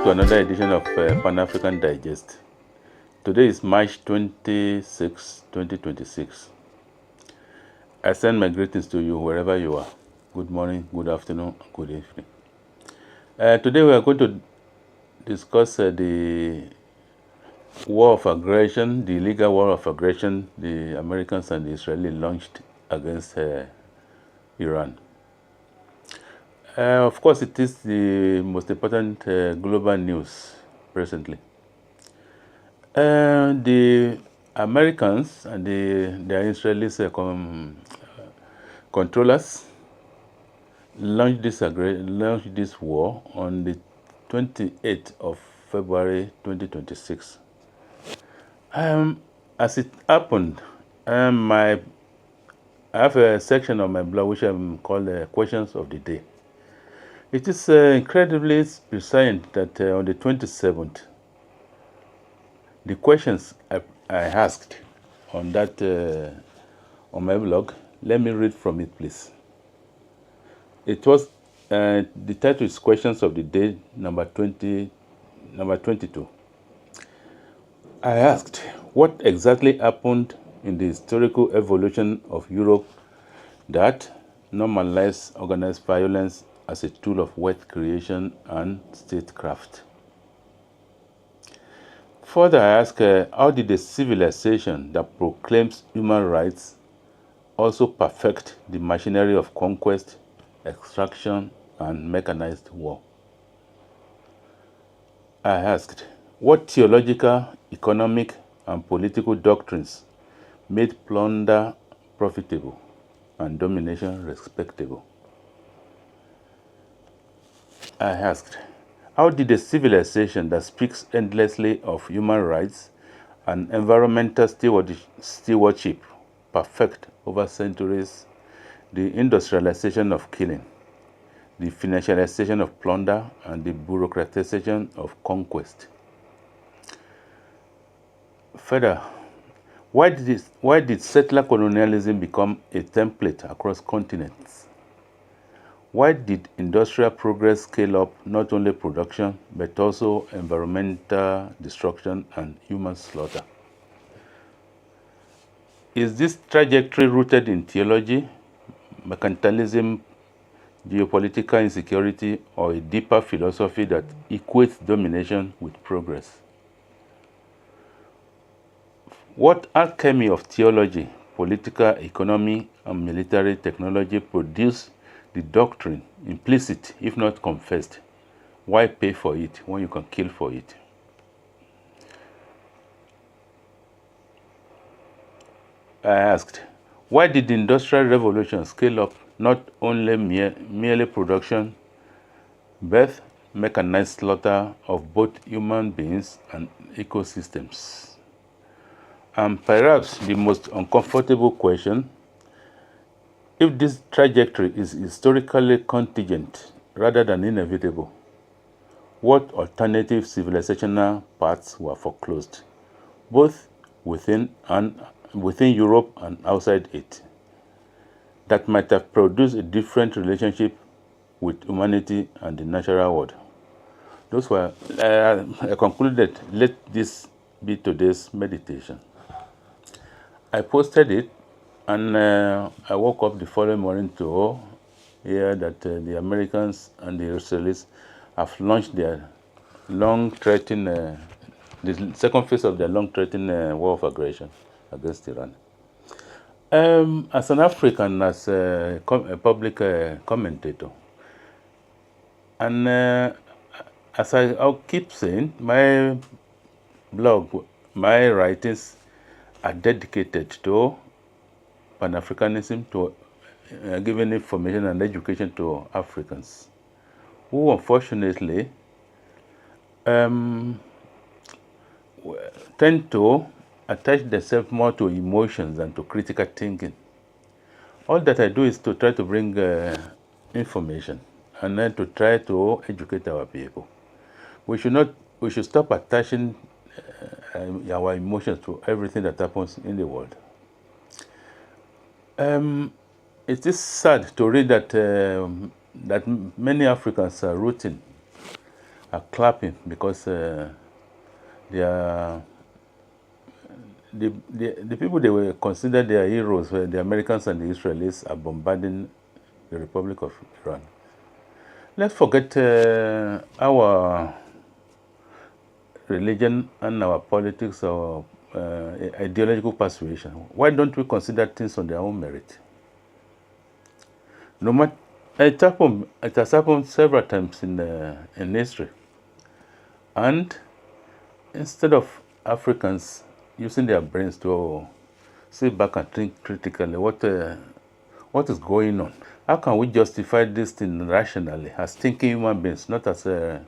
to another edition of Pan-African Digest. Today is March 26, 2026. I send my greetings to you wherever you are. Good morning, good afternoon, good evening. Today we are going to discuss the war of aggression, the illegal war of aggression the Americans and the Israelis launched against Iran. Of course, it is the most important global news presently. The Americans and their Israeli controllers launched this war on the 28th of February 2026. As it happened, I have a section of my blog which I call Questions of the Day. It is incredibly prescient that on the 27th, the questions I asked on that on my blog, let me read from it, please. It was the title is Questions of the Day, number 22. I asked, what exactly happened in the historical evolution of Europe that normalized organized violence as a tool of wealth creation and statecraft? Further, I ask, how did a civilization that proclaims human rights also perfect the machinery of conquest, extraction, and mechanized war? I asked, what theological, economic, and political doctrines made plunder profitable and domination respectable? I asked, how did a civilization that speaks endlessly of human rights and environmental stewardship perfect over centuries the industrialization of killing, the financialization of plunder, and the bureaucratization of conquest? Further, why did settler colonialism become a template across continents? Why did industrial progress scale up not only production, but also environmental destruction and human slaughter? Is this trajectory rooted in theology, mercantilism, geopolitical insecurity, or a deeper philosophy that equates domination with progress? What alchemy of theology, political economy, and military technology produced the doctrine, implicit if not confessed? Why pay for it when you can kill for it? I asked, why did the Industrial Revolution scale up not only merely production, but mechanized slaughter of both human beings and ecosystems? And perhaps the most uncomfortable question, if this trajectory is historically contingent rather than inevitable, what alternative civilizational paths were foreclosed, both within Europe and outside it, that might have produced a different relationship with humanity and the natural world? Those were, I concluded, let this be today's meditation. I posted it, and I woke up the following morning to hear that the Americans and the Israelis have launched their long-threatened, the second phase of their long-threatened war of aggression against Iran. As an African, as a public commentator, and as I'll keep saying, my blog, my writings are dedicated to Pan-Africanism, to giving information and education to Africans who unfortunately tend to attach themselves more to emotions than to critical thinking. All that I do is to try to bring information and then to try to educate our people. We should stop attaching our emotions to everything that happens in the world. It is sad to read that that many Africans are rooting are clapping because they are the people they were considered their heroes, were the Americans and the Israelis, are bombarding the Republic of Iran. Let's forget our religion and our politics or ideological persuasion. Why don't we consider things on their own merit? No matter, it has happened several times in history. And instead of Africans using their brains to sit back and think critically, what is going on? How can we justify this thing rationally as thinking human beings, not as a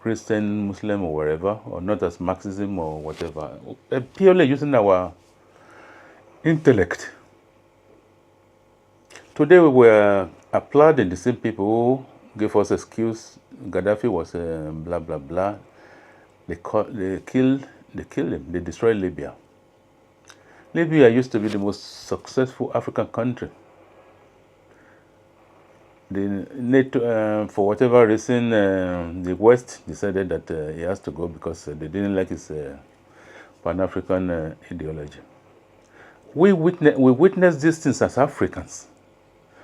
Christian, Muslim, or wherever, or not as Marxism or whatever, purely using our intellect? Today we were applauding the same people who gave us excuse. Gaddafi was blah blah blah. They killed him. They destroyed Libya. Libya used to be the most successful African country. The NATO, for whatever reason, the West decided that he has to go because they didn't like his Pan-African ideology. We witnessed these things as Africans.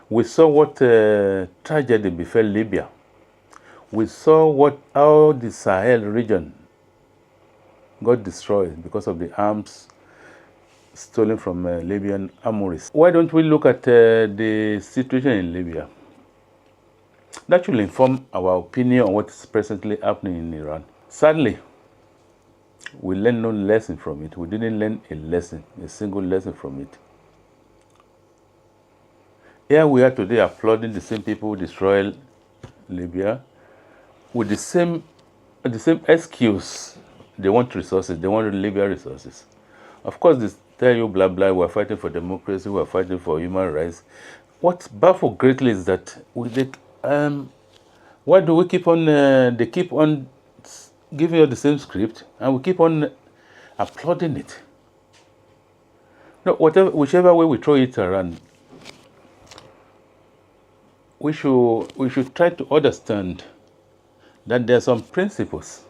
We saw what tragedy befell Libya. We saw how the Sahel region got destroyed because of the arms stolen from Libyan armories. Why don't we look at the situation in Libya? That should inform our opinion on what is presently happening in Iran. Sadly, we learned no lesson from it. We didn't learn a single lesson from it. Here we are today applauding the same people who destroyed Libya with the same excuse. They want resources. They want Libya resources. Of course, they tell you blah blah. We're fighting for democracy. We're fighting for human rights. What baffles greatly is that why do we keep on? They keep on giving us the same script, and we keep on applauding it. No, whichever way we throw it around, we should try to understand that there are some principles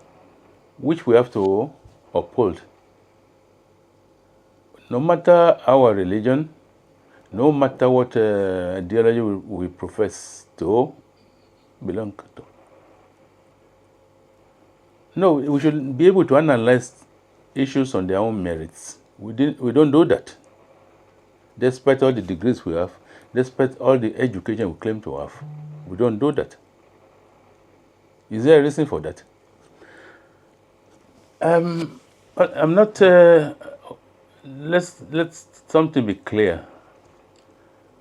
which we have to uphold. No matter our religion, no matter what ideology we profess to belong to. No, we should be able to analyze issues on their own merits. We don't do that. Despite all the degrees we have, despite all the education we claim to have, we don't do that. Is there a reason for that? I'm not. Let's something be clear.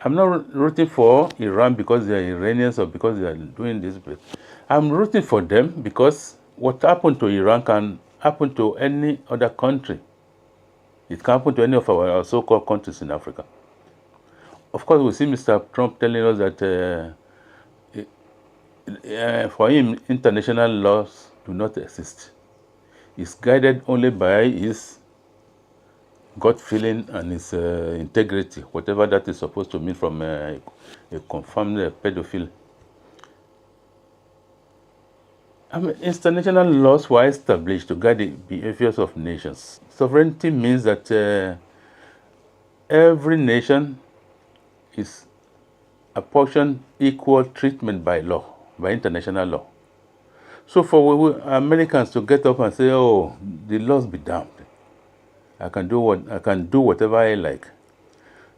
I'm not rooting for Iran because they are Iranians or because they are doing this. But I'm rooting for them because what happened to Iran can happen to any other country. It can happen to any of our so-called countries in Africa. Of course, we see Mr. Trump telling us that for him, international laws do not exist. He's guided only by his gut feeling and his integrity, whatever that is supposed to mean from a confirmed pedophile. International laws were established to guide the behaviors of nations. Sovereignty means that every nation is apportioned equal treatment by law, by international law. So for Americans to get up and say, "Oh, the laws be damned. I can do whatever I like."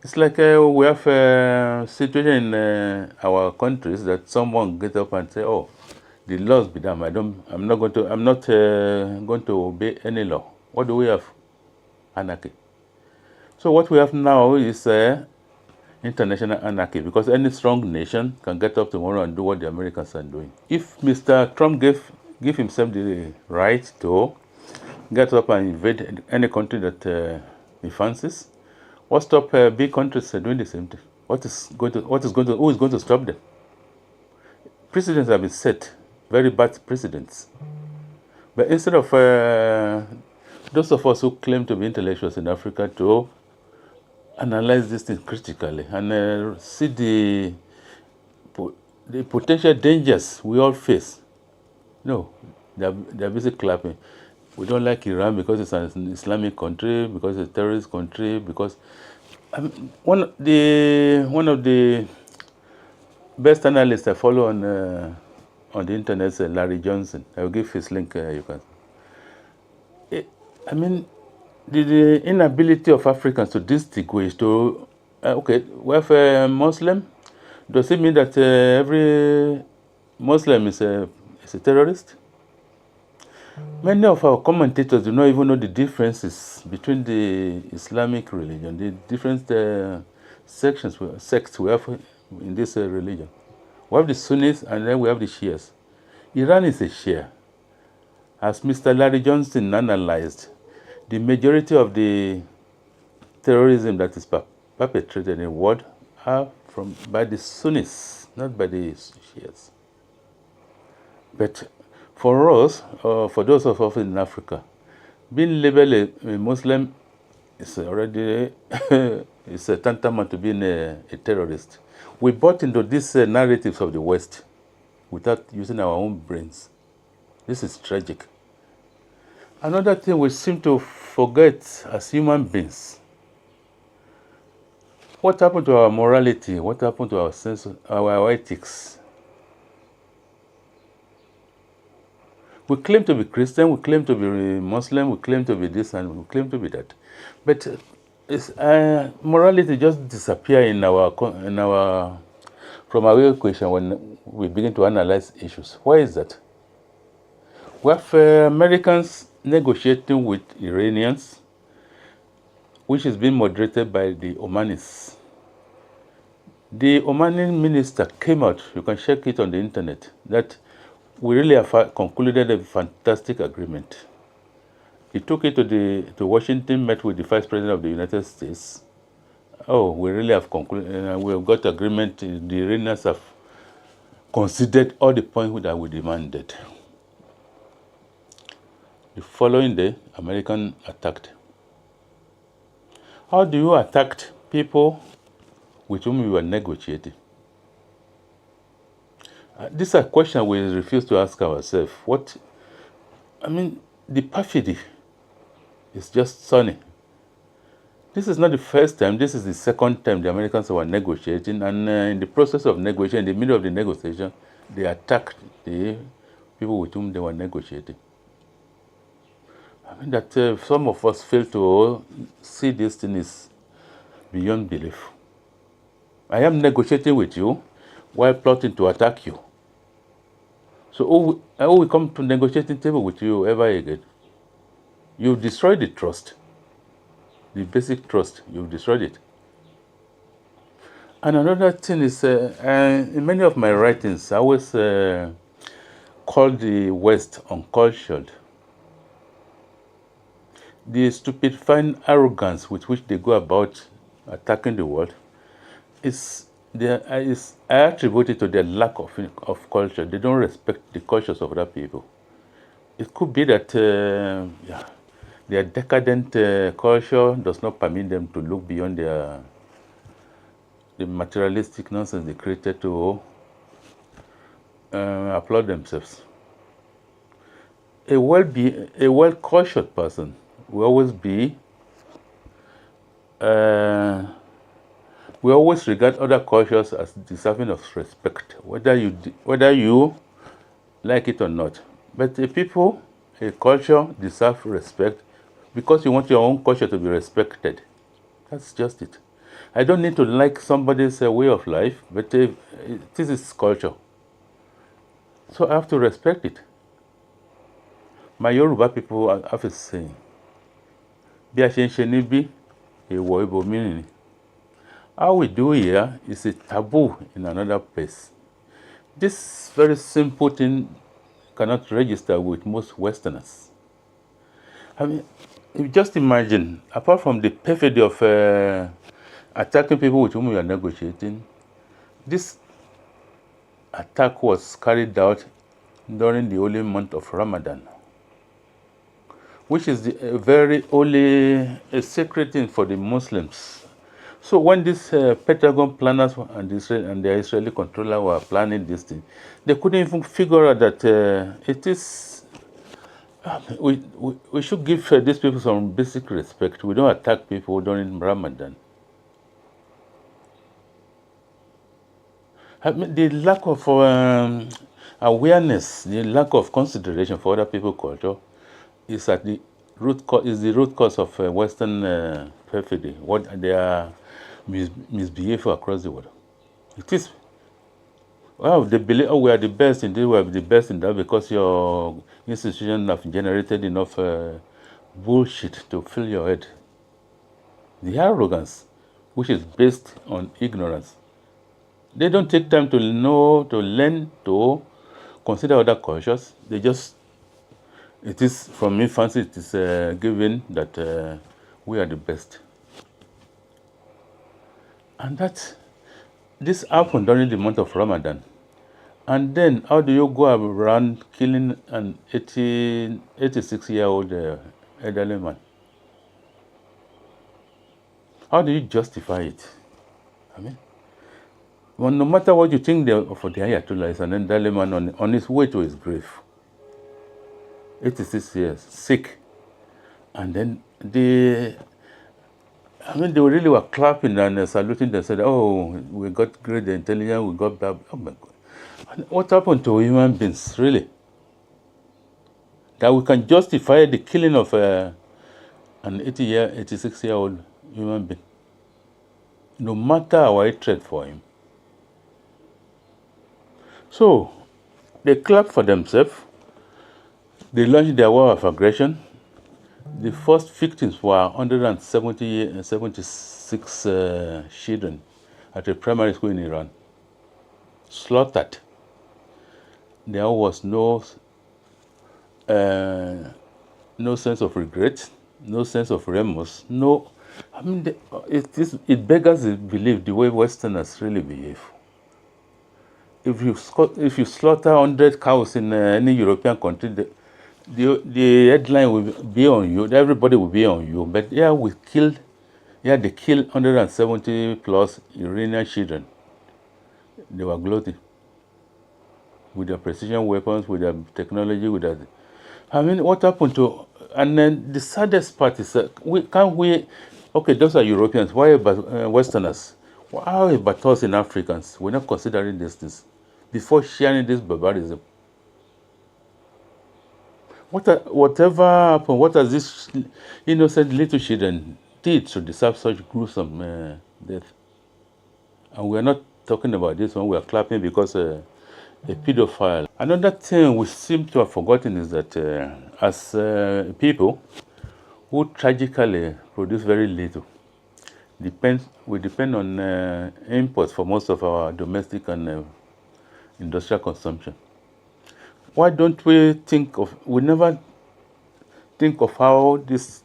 It's like we have a situation in our countries that someone get up and say, "Oh, the laws be damned. I'm not going to obey any law." What do we have? Anarchy. So what we have now is international anarchy, because any strong nation can get up tomorrow and do what the Americans are doing. If Mr. Trump give himself the right to get up and invade any country that he fancies, what stop big countries doing the same thing? Who is going to stop them? Precedents have been set, very bad precedents. But instead of those of us who claim to be intellectuals in Africa to analyze this thing critically and see the potential dangers we all face. No, They're busy clapping. We don't like Iran because it's an Islamic country, because it's a terrorist country, because one of the best analysts I follow on the internet is Larry Johnson. I will give his link. You can. I mean, the inability of Africans to distinguish to okay, we have a Muslim. Does it mean that every Muslim is a terrorist? Many of our commentators do not even know the differences between the Islamic religion, the different sects we have in this religion. We have the Sunnis and then we have the Shias. Iran is a Shia. As Mr. Larry Johnson analyzed, the majority of the terrorism that is perpetrated in the world are by the Sunnis, not by the Shias. But for us, for those of us in Africa, being labeled a Muslim is already is a tantamount to being a terrorist. We bought into these narratives of the West without using our own brains. This is tragic. Another thing we seem to forget as human beings, what happened to our morality? What happened to our sense, our ethics? We claim to be Christian, we claim to be Muslim, we claim to be this and we claim to be that. But morality just disappears from our equation when we begin to analyze issues. Why is that? We have Americans negotiating with Iranians, which is being moderated by the Omanis. The Omani minister came out, you can check it on the internet, that we really have concluded a fantastic agreement. He took it to Washington, met with the Vice President of the United States. Oh, we really have concluded, we have got agreement. The Iranians have considered all the points that we demanded. The following day, American attacked. How do you attack people with whom you are negotiating? This is a question we refuse to ask ourselves. The perfidy is just sunny. This is not the first time, this is the second time the Americans were negotiating, and in the process of negotiation, in the middle of the negotiation, they attacked the people with whom they were negotiating. That some of us fail to see this thing is beyond belief. I am negotiating with you while plotting to attack you. So I will come to negotiating table with you ever again. You've destroyed the trust. The basic trust, you've destroyed it. And another thing is, in many of my writings, I always call the West uncultured. The stupefying arrogance with which they go about attacking the world is I attribute it to their lack of culture. They don't respect the cultures of other people. It could be that their decadent culture does not permit them to look beyond the materialistic nonsense they created to applaud themselves. A well-cultured person will always be we always regard other cultures as deserving of respect, whether you like it or not. But a culture deserves respect because you want your own culture to be respected. That's just it. I don't need to like somebody's way of life, but this is culture. So I have to respect it. My Yoruba people have a saying, bí a ṣe ń ṣe níbí, èèwọ̀ ibòmíràn ni. How we do here is a taboo in another place. This very simple thing cannot register with most Westerners. Just imagine, apart from the perfidy of attacking people with whom you are negotiating, this attack was carried out during the holy month of Ramadan, which is the very holy, a sacred thing for the Muslims. So when these Pentagon planners and the Israeli controller were planning this thing, they couldn't even figure out that it is we should give these people some basic respect. We don't attack people during Ramadan. I mean, the lack of awareness, the lack of consideration for other people's culture is at the is the root cause of Western perfidy. What they are misbehavior across the world. It is. Well, they believe, oh, we are the best in this, we are the best in that because your institution have generated enough bullshit to fill your head. The arrogance, which is based on ignorance. They don't take time to know, to learn, to consider other cultures. They just, it is from infancy, it is given that we are the best. And this happened during the month of Ramadan. And then, how do you go around killing an 86-year-old elderly man? How do you justify it? I mean, well, no matter what you think for the Ayatollah is an elderly man on his way to his grave. 86 years, sick. And then they really were clapping and saluting. They said, oh, we got great intelligence, we got that. Oh my God. And what happened to human beings, really? That we can justify the killing of an 86-year-old human being, no matter our hatred for him. So, they clap for themselves. They launched their war of aggression. The first victims were 176 children at a primary school in Iran. Slaughtered. There was no sense of regret, no sense of remorse, no. I mean, it beggars belief the way Westerners really behave. If you slaughter 100 cows in any European country, the headline will be on you. Everybody will be on you. But they killed 170 plus Iranian children. They were gloating with their precision weapons, with their technology, with their. I mean, what happened to? And then the saddest part is, okay, those are Europeans. Why about Westerners? How about us in Africans? We're not considering these things before sharing this barbarism. Whatever happened, what has this innocent little children did to deserve such gruesome death? And we're not talking about this one, we're clapping because a pedophile. Another thing we seem to have forgotten is that as people who tragically produce very little, we depend on imports for most of our domestic and industrial consumption. Why don't we never think of how this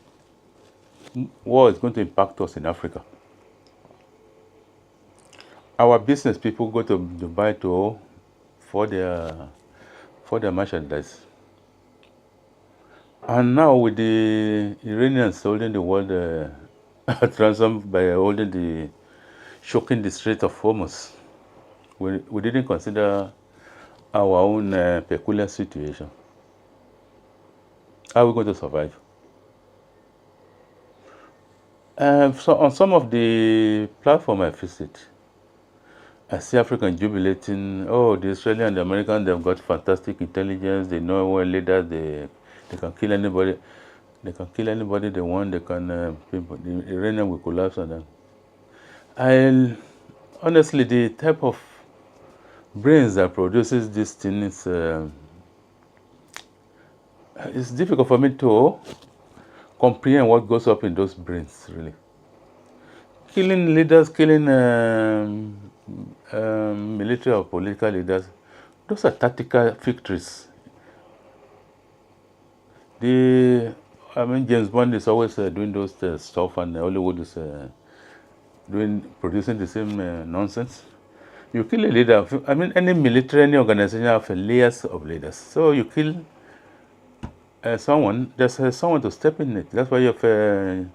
war is going to impact us in Africa? Our business people go to Dubai for their merchandise. And now with the Iranians holding the world at ransom by shocking the Strait of Hormuz, we didn't consider our own peculiar situation. How are we going to survive? So on some of the platforms I visit, I see Africans jubilating. Oh, the Australian and the Americans, they've got fantastic intelligence. They know where leaders. They can kill anybody. They can kill anybody they want. They can. The Iranian will collapse on them. Honestly, the type of brains that produces this thing is it's difficult for me to comprehend what goes up in those brains. Really, killing leaders, killing military or political leaders, those are tactical victories. James Bond is always doing those stuff, and Hollywood is producing the same nonsense. You kill a leader. Any military, any organization have layers of leaders. So you kill someone, there's someone to step in it. That's why you have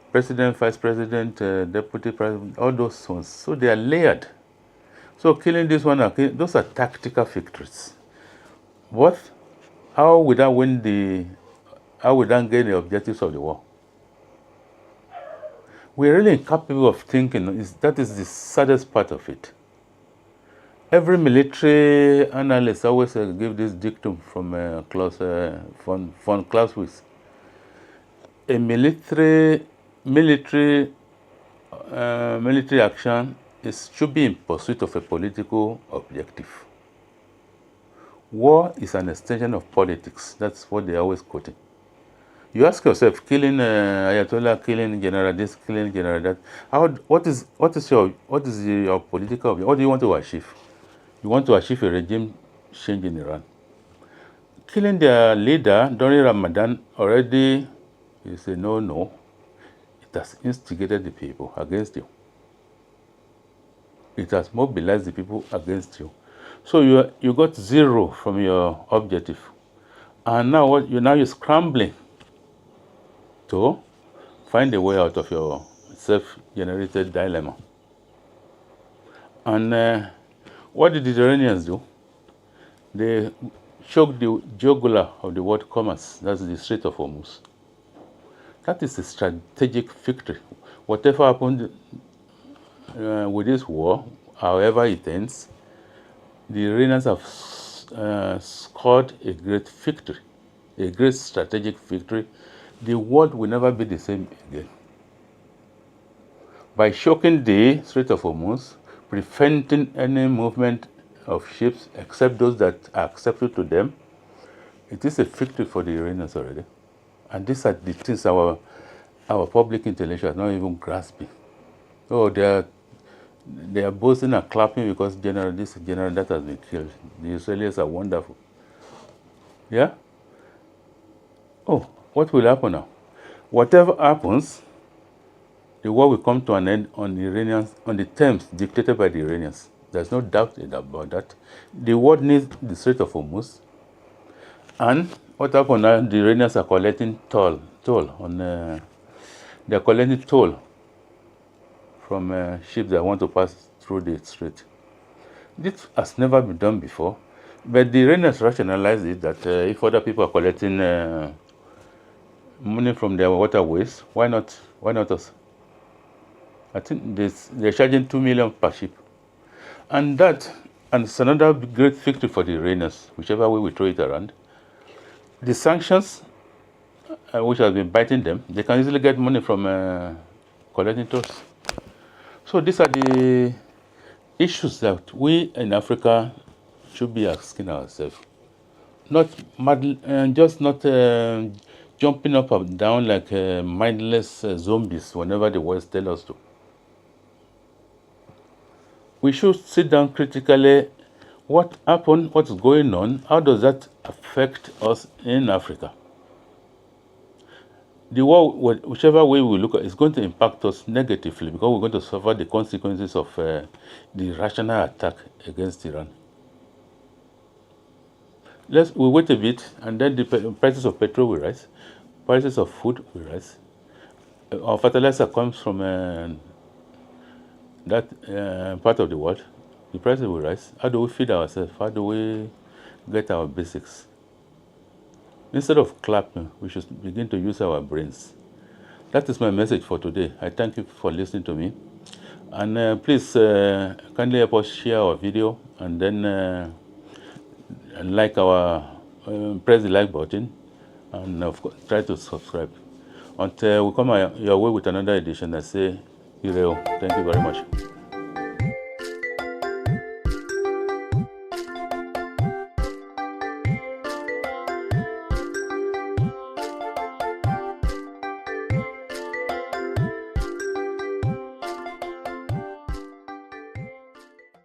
president, vice president, deputy president, all those ones. So they are layered. So killing this one, those are tactical victories. How would I win the how we then gain the objectives of the war. We're really incapable of thinking. That is the saddest part of it. Every military analyst always give this dictum from Klaus, von Clausewitz. A military action should be in pursuit of a political objective. War is an extension of politics. That's what they always quote. You ask yourself, killing Ayatollah, killing General this, killing General that. What is your political objective? What do you want to achieve? You want to achieve a regime change in Iran. Killing their leader during Ramadan already is a no-no. It has instigated the people against you. It has mobilized the people against you. So you got zero from your objective, and now you're scrambling to find a way out of your self-generated dilemma. And what did the Iranians do? They choked the jugular of the world commerce. That's the Strait of Hormuz. That is a strategic victory. Whatever happened with this war, however it ends, the Iranians have scored a great victory, a great strategic victory. The world will never be the same again. By choking the Strait of Hormuz, preventing any movement of ships except those that are accepted to them, it is a victory for the Iranians already. And these are the things our public intellectuals are not even grasping. Oh, they are boasting and clapping because General this, General that has been killed. The Israelis are wonderful. Yeah? Oh, what will happen now? Whatever happens, the war will come to an end on the terms dictated by the Iranians. There's no doubt about that. The world needs the Strait of Hormuz. And what happened now? The Iranians are collecting toll on. They're collecting toll from ships that want to pass through the strait. This has never been done before, but the Iranians rationalize it that if other people are collecting money from their waterways, why not us? I think they're charging 2 million per ship, and it's another great victory for the Iranians, whichever way we throw it around. The sanctions, which have been biting them, they can easily get money from collecting tolls. So these are the issues that we in Africa should be asking ourselves. Not just not jumping up and down like mindless zombies whenever the West tell us to. We should sit down critically. What happened? What's going on? How does that affect us in Africa? The war, whichever way we look at it, is going to impact us negatively because we're going to suffer the consequences of the rational attack against Iran. We'll wait a bit, and then the prices of petrol will rise, prices of food will rise. Our fertilizer comes from that part of the world. The prices will rise. How do we feed ourselves? How do we get our basics? Instead of clapping, we should begin to use our brains. That is my message for today. I thank you for listening to me. And please kindly help us share our video, and then press the like button, and of course try to subscribe. Until we come your way with another edition, I say, thank you very much.